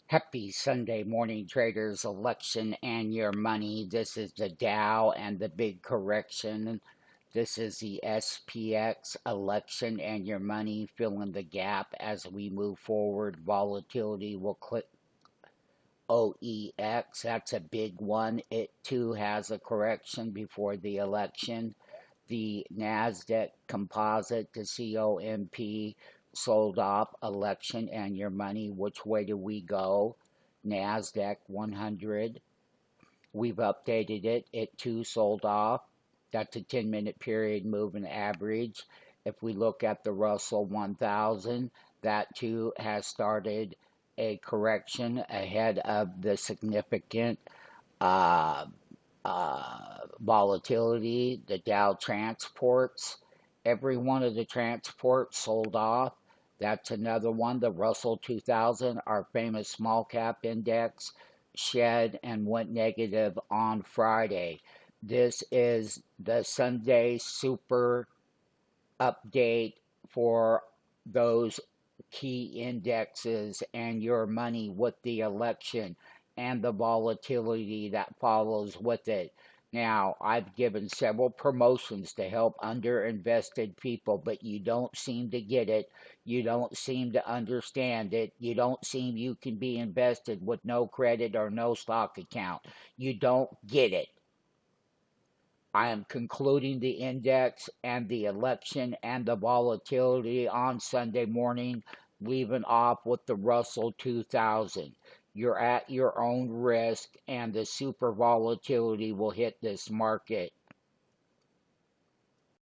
Happy Sunday morning, traders. Election and your money. This is the Dow and the big correction. This is the SPX election and your money. Fill in the gap as we move forward. Volatility will click OEX. That's a big one. It too has a correction before the election. The NASDAQ composite, the COMP, sold off election and your money. Which way do we go? NASDAQ 100. We've updated it. It too sold off. That's a 10-minute period moving average. If we look at the Russell 1000, that too has started a correction ahead of the significant uh, volatility. The Dow transports, every one of the transports sold off. That's another one. The Russell 2000, our famous small cap index, shed and went negative on Friday. This is the Sunday super update for those key indexes and your money with the election and the volatility that follows with it. Now, I've given several promotions to help underinvested people, but you don't seem to get it. You don't seem to understand it. You don't seem you can be invested with no credit or no stock account. You don't get it. I am concluding the index and the election and the volatility on Sunday morning, leaving off with the Russell 2000. You're at your own risk, and the super volatility will hit this market.